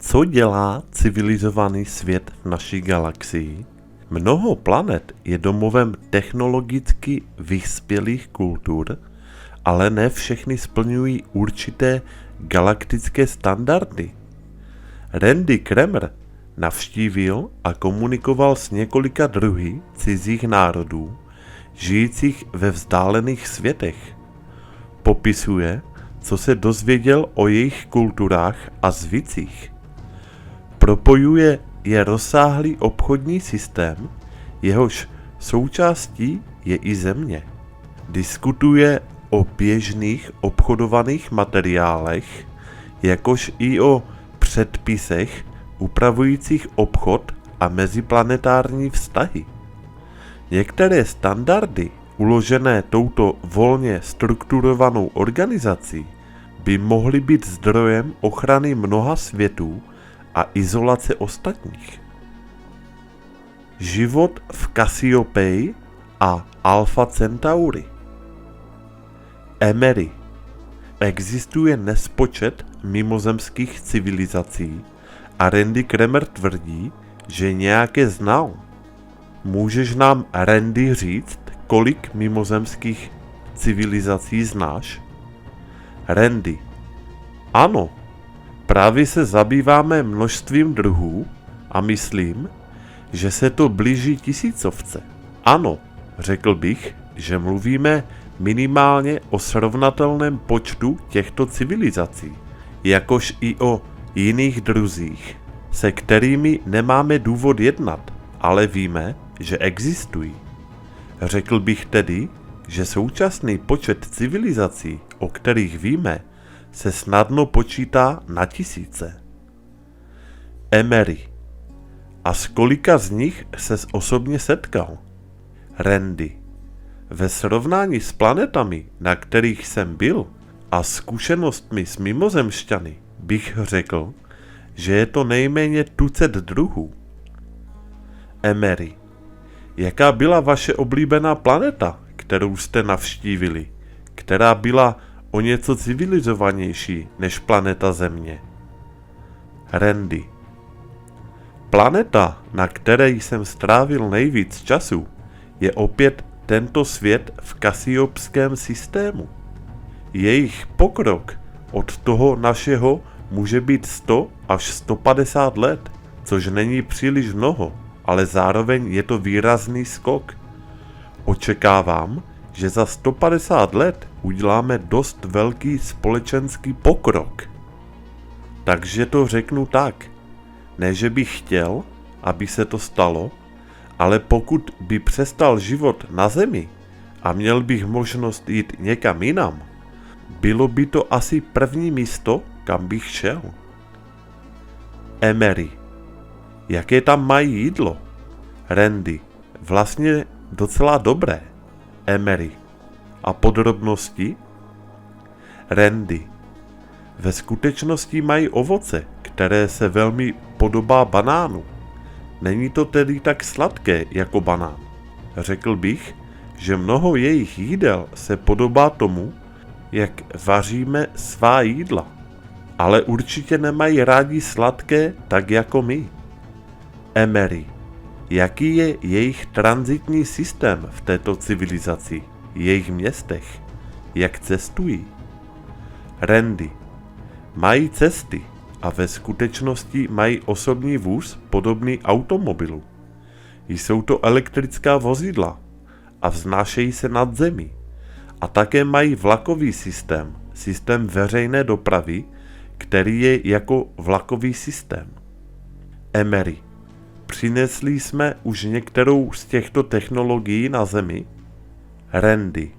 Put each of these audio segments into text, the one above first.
Co dělá civilizovaný svět v naší galaxii? Mnoho planet je domovem technologicky vyspělých kultur, ale ne všechny splňují určité galaktické standardy. Randy Kremer navštívil a komunikoval s několika druhy cizích národů, žijících ve vzdálených světech. Popisuje, co se dozvěděl o jejich kulturách a zvycích. Propojuje je rozsáhlý obchodní systém, jehož součástí je i Země. Diskutuje o běžných obchodovaných materiálech, jakož i o předpisech upravujících obchod a meziplanetární vztahy. Některé standardy uložené touto volně strukturovanou organizací by mohly být zdrojem ochrany mnoha světů a izolace ostatních. Život v Cassiopeii a Alpha Centauri. Emery. Existuje nespočet mimozemských civilizací a Randy Kremer tvrdí, že nějaké znal. Můžeš nám, Randy, říct, kolik mimozemských civilizací znáš? Randy. Ano, právě se zabýváme množstvím druhů a myslím, že se to blíží 1000. Ano, řekl bych, že mluvíme minimálně o srovnatelném počtu těchto civilizací, jakož i o jiných druzích, se kterými nemáme důvod jednat, ale víme, že existují. Řekl bych tedy, že současný počet civilizací, o kterých víme, se snadno počítá na 1000. Emery. A s kolika z nich ses osobně setkal? Randy. Ve srovnání s planetami, na kterých jsem byl, a zkušenostmi s mimozemšťany, bych řekl, že je to nejméně 200 druhů. Emery. Jaká byla vaše oblíbená planeta, kterou jste navštívili, která byla o něco civilizovanější než planeta Země? Randy. Planeta, na které jsem strávil nejvíc času, je opět tento svět v kasiopském systému. Jejich pokrok od toho našeho může být 100 až 150 let, což není příliš mnoho, ale zároveň je to výrazný skok. Očekávám, že za 150 let uděláme dost velký společenský pokrok. Takže to řeknu tak. Ne, že bych chtěl, aby se to stalo, ale pokud by přestal život na Zemi a měl bych možnost jít někam jinam, bylo by to asi první místo, kam bych šel. Emery. Jaké tam mají jídlo? Randy. Vlastně docela dobré. Emery. A podrobnosti? Randy. Ve skutečnosti mají ovoce, které se velmi podobá banánu. Není to tedy tak sladké jako banán. Řekl bych, že mnoho jejich jídel se podobá tomu, jak vaříme svá jídla. Ale určitě nemají rádi sladké tak jako my. Emery. Jaký je jejich tranzitní systém v této civilizaci, jejich městech? Jak cestují? Randy. Mají cesty a ve skutečnosti mají osobní vůz podobný automobilu. Jsou to elektrická vozidla a vznášejí se nad zemí. A také mají vlakový systém veřejné dopravy, který je jako vlakový systém. Emery. Přinesli jsme už některou z těchto technologií na Zemi? Randy.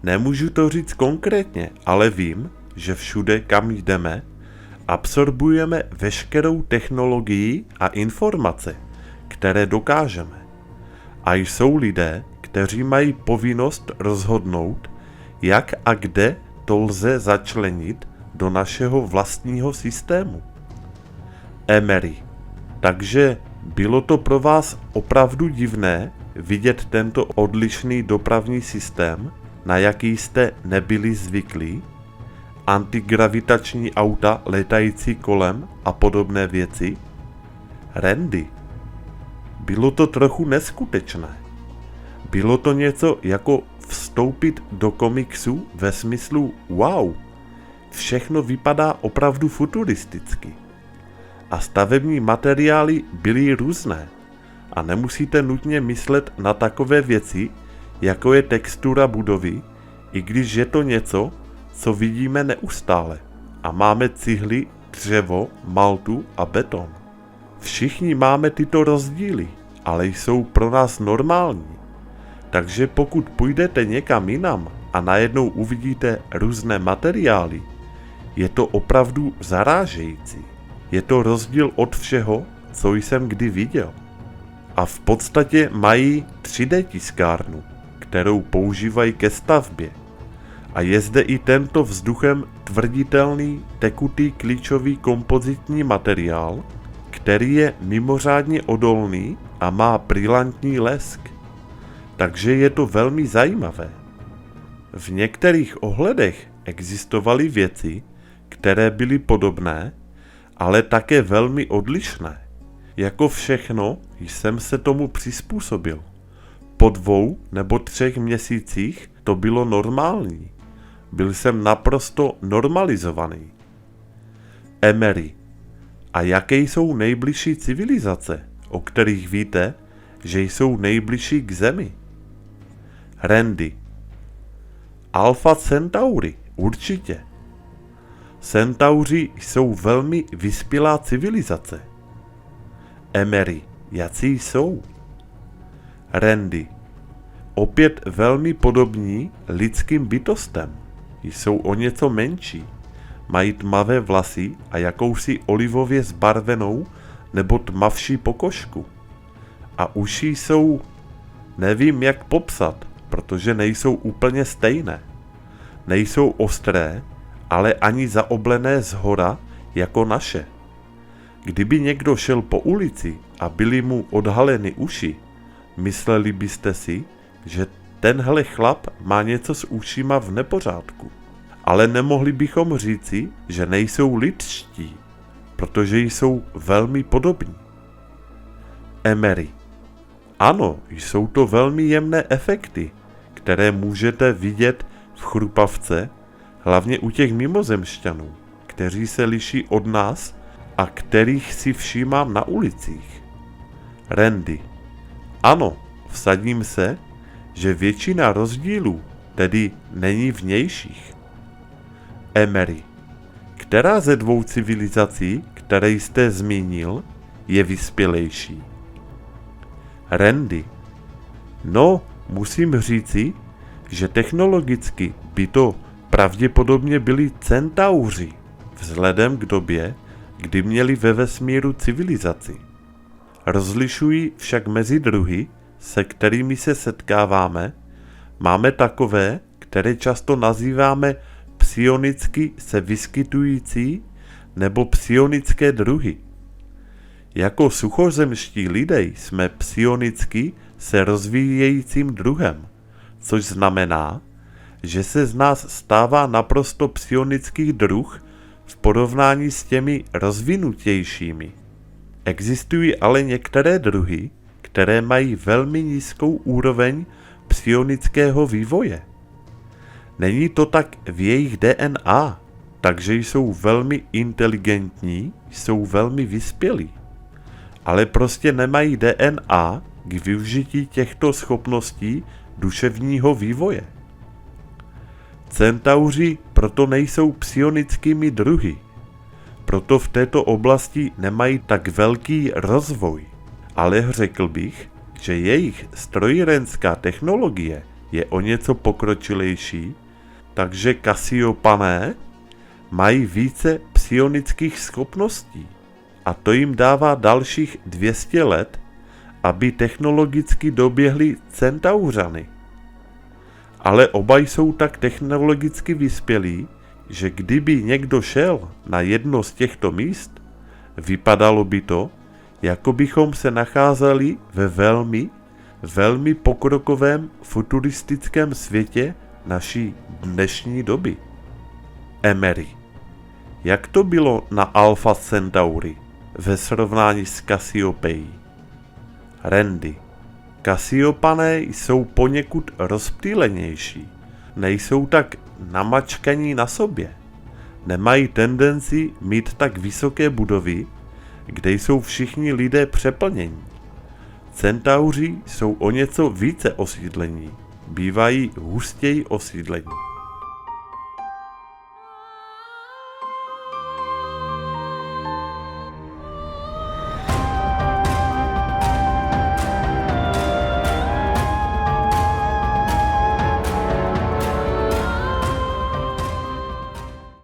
Nemůžu to říct konkrétně, ale vím, že všude, kam jdeme, absorbujeme veškerou technologii a informace, které dokážeme. A jsou lidé, kteří mají povinnost rozhodnout, jak a kde to lze začlenit do našeho vlastního systému. Emery. Takže bylo to pro vás opravdu divné vidět tento odlišný dopravní systém, na jaký jste nebyli zvyklí? antigravitační auta létající kolem a podobné věci? Randy. Bylo to trochu neskutečné. Bylo to něco jako vstoupit do komiksu ve smyslu wow, všechno vypadá opravdu futuristicky. A stavební materiály byly různé a nemusíte nutně myslet na takové věci, jako je textura budovy, i když je to něco, co vidíme neustále a máme cihly, dřevo, maltu a beton. Všichni máme tyto rozdíly, ale jsou pro nás normální. Takže pokud půjdete někam jinam a najednou uvidíte různé materiály, je to opravdu zarážející. Je to rozdíl od všeho, co jsem kdy viděl. A v podstatě mají 3D tiskárnu, kterou používají ke stavbě. A je zde i tento vzduchem tvrditelný tekutý klíčový kompozitní materiál, který je mimořádně odolný a má brilantní lesk. Takže je to velmi zajímavé. V některých ohledech existovaly věci, které byly podobné, ale také velmi odlišné. Jako všechno jsem se tomu přizpůsobil. Po 2 nebo 3 měsících to bylo normální. Byl jsem naprosto normalizovaný. Emery. A jaké jsou nejbližší civilizace, o kterých víte, že jsou nejbližší k Zemi? Randy. Alpha Centauri, určitě. Centauři jsou velmi vyspělá civilizace. Emery, jací jsou? Randy. Opět velmi podobní lidským bytostem. Jsou o něco menší. Mají tmavé vlasy a jakousi olivově zbarvenou nebo tmavší pokožku. A uši jsou... nevím jak popsat, protože nejsou úplně stejné. Nejsou ostré, ale ani zaoblené zhora jako naše. Kdyby někdo šel po ulici a byly mu odhaleny uši, mysleli byste si, že tenhle chlap má něco s ušima v nepořádku. Ale nemohli bychom říci, že nejsou lidští, protože jsou velmi podobní. Emery. Ano, jsou to velmi jemné efekty, které můžete vidět v chrupavce, hlavně u těch mimozemšťanů, kteří se liší od nás a kterých si všímám na ulicích. Randy. Ano, vsadím se, že většina rozdílů tedy není vnějších. Emery. Která ze 2 civilizací, které jste zmínil, je vyspělejší? Randy. No, musím říci, že technologicky by to pravděpodobně byli Centauři, vzhledem k době, kdy měli ve vesmíru civilizaci. Rozlišují však mezi druhy, se kterými se setkáváme, máme takové, které často nazýváme psionicky se vyskytující nebo psionické druhy. Jako suchozemští lidé jsme psionicky se rozvíjejícím druhem, což znamená, že se z nás stává naprosto psionický druh v porovnání s těmi rozvinutějšími. Existují ale některé druhy, které mají velmi nízkou úroveň psionického vývoje. Není to tak v jejich DNA, takže jsou velmi inteligentní, jsou velmi vyspělí, ale prostě nemají DNA k využití těchto schopností duševního vývoje. Centauři proto nejsou psionickými druhy, proto v této oblasti nemají tak velký rozvoj, ale řekl bych, že jejich strojírenská technologie je o něco pokročilejší, takže Kasiopané mají více psionických schopností a to jim dává dalších 200 let, aby technologicky doběhli Centauřany. Ale oba jsou tak technologicky vyspělí, že kdyby někdo šel na jedno z těchto míst, vypadalo by to, jako bychom se nacházeli ve velmi pokrokovém futuristickém světě naší dnešní doby. Emery. Jak to bylo na Alpha Centauri ve srovnání s Kasiopeí? Randy. Kasiopané jsou poněkud rozptýlenější. Nejsou tak namačkaní na sobě. Nemají tendenci mít tak vysoké budovy, kde jsou všichni lidé přeplnění. Centauři jsou o něco více osídlení. Bývají hustěji osídlení.